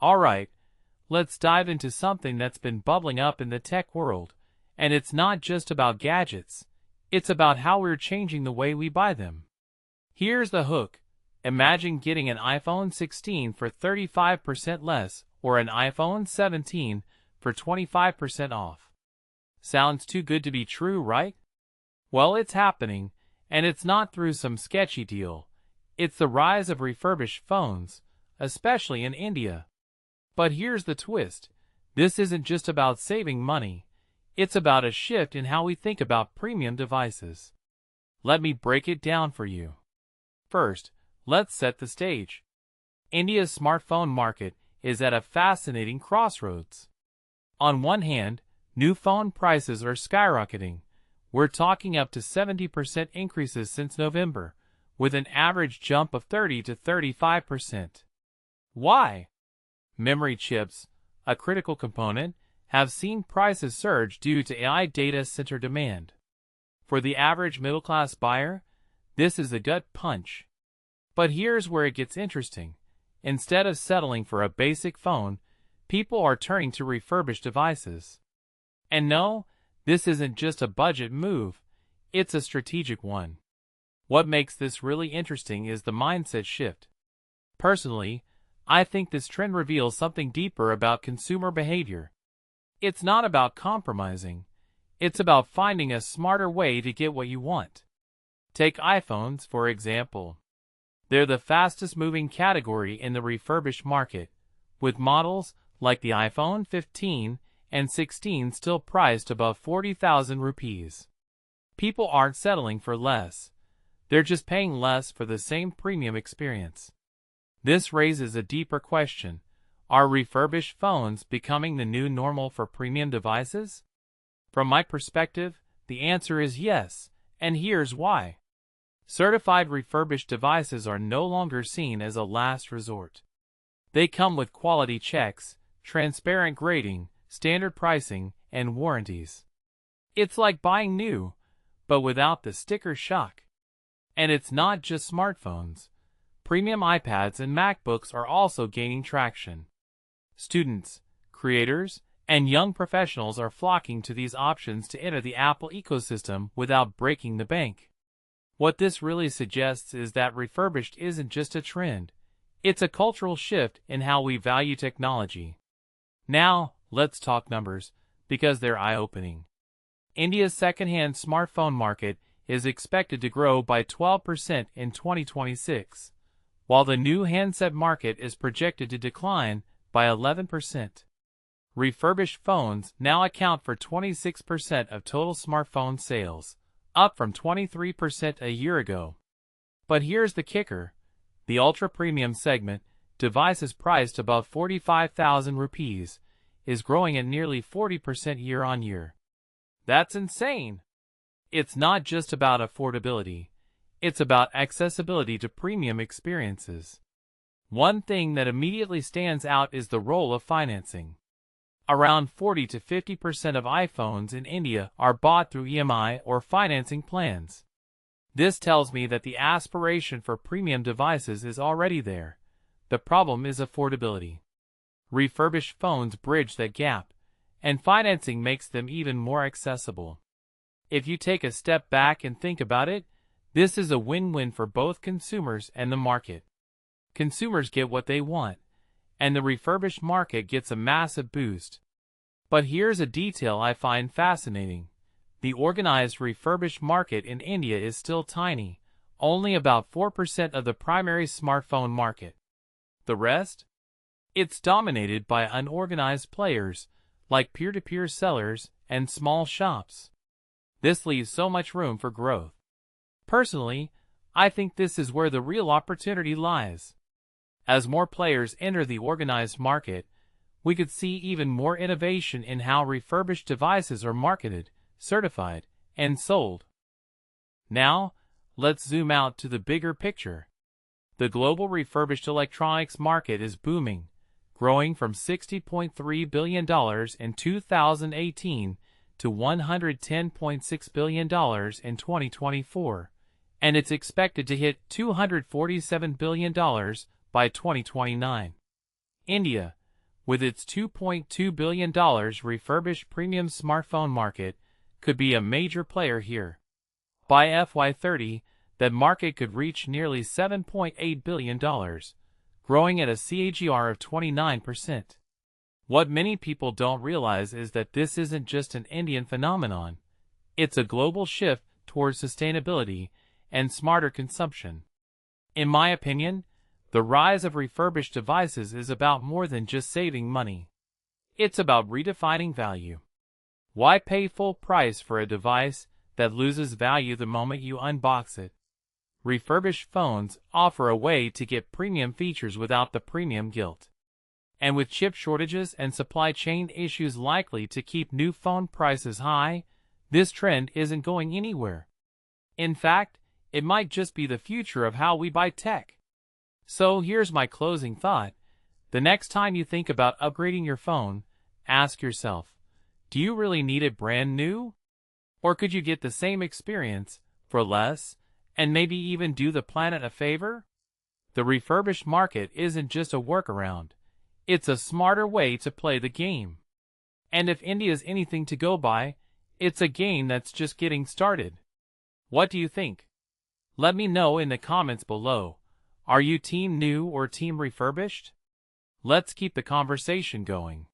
Alright, let's dive into something that's been bubbling up in the tech world, and it's not just about gadgets, it's about how we're changing the way we buy them. Here's the hook. Imagine getting an iPhone 16 for 35% less or an iPhone 17 for 25% off. Sounds too good to be true, right? Well, it's happening, and it's not through some sketchy deal. It's the rise of refurbished phones, especially in India. But here's the twist. This isn't just about saving money. It's about a shift in how we think about premium devices. Let me break it down for you. First, let's set the stage. India's smartphone market is at a fascinating crossroads. On one hand, new phone prices are skyrocketing. We're talking up to 70% increases since November, with an average jump of 30 to 35%. Why? Memory chips, a critical component, have seen prices surge due to AI data center demand. For the average middle-class buyer, this is a gut punch. But here's where it gets interesting. Instead of settling for a basic phone, people are turning to refurbished devices. And no, this isn't just a budget move, it's a strategic one. What makes this really interesting is the mindset shift. Personally, I think this trend reveals something deeper about consumer behavior. It's not about compromising, it's about finding a smarter way to get what you want. Take iPhones, for example. They're the fastest moving category in the refurbished market, with models like the iPhone 15 and 16 still priced above 40,000 rupees. People aren't settling for less. They're just paying less for the same premium experience. This raises a deeper question. Are refurbished phones becoming the new normal for premium devices? From my perspective, the answer is yes, and here's why. Certified refurbished devices are no longer seen as a last resort. They come with quality checks, transparent grading, standard pricing, and warranties. It's like buying new, but without the sticker shock. And it's not just smartphones. Premium iPads and MacBooks are also gaining traction. Students, creators, and young professionals are flocking to these options to enter the Apple ecosystem without breaking the bank. What this really suggests is that refurbished isn't just a trend, it's a cultural shift in how we value technology. Now, let's talk numbers, because they're eye-opening. India's second-hand smartphone market is expected to grow by 12% in 2026, while the new handset market is projected to decline by 11%. Refurbished phones now account for 26% of total smartphone sales, up from 23% a year ago. But here's the kicker. The ultra-premium segment, devices priced above 45,000 rupees, is growing at nearly 40% year-on-year. That's insane! It's not just about affordability. It's about accessibility to premium experiences. One thing that immediately stands out is the role of financing. Around 40 to 50% of iPhones in India are bought through EMI or financing plans. This tells me that the aspiration for premium devices is already there. The problem is affordability. Refurbished phones bridge that gap, and financing makes them even more accessible. If you take a step back and think about it, this is a win-win for both consumers and the market. Consumers get what they want, and the refurbished market gets a massive boost. But here's a detail I find fascinating. The organized refurbished market in India is still tiny, only about 4% of the primary smartphone market. The rest? It's dominated by unorganized players, like peer-to-peer sellers and small shops. This leaves so much room for growth. Personally, I think this is where the real opportunity lies. As more players enter the organized market, we could see even more innovation in how refurbished devices are marketed, certified, and sold. Now, let's zoom out to the bigger picture. The global refurbished electronics market is booming, growing from $60.3 billion in 2018 to $110.6 billion in 2024, and it's expected to hit $247 billion by 2029. India, with its $2.2 billion refurbished premium smartphone market, could be a major player here. By FY30, that market could reach nearly $7.8 billion, growing at a CAGR of 29%. What many people don't realize is that this isn't just an Indian phenomenon. It's a global shift towards sustainability and smarter consumption. In my opinion, the rise of refurbished devices is about more than just saving money. It's about redefining value. Why pay full price for a device that loses value the moment you unbox it? Refurbished phones offer a way to get premium features without the premium guilt. And with chip shortages and supply chain issues likely to keep new phone prices high, this trend isn't going anywhere. In fact, it might just be the future of how we buy tech. So here's my closing thought. The next time you think about upgrading your phone, ask yourself, do you really need it brand new? Or could you get the same experience for less and maybe even do the planet a favor? The refurbished market isn't just a workaround. It's a smarter way to play the game. And if India's anything to go by, it's a game that's just getting started. What do you think? Let me know in the comments below. Are you team new or team refurbished? Let's keep the conversation going.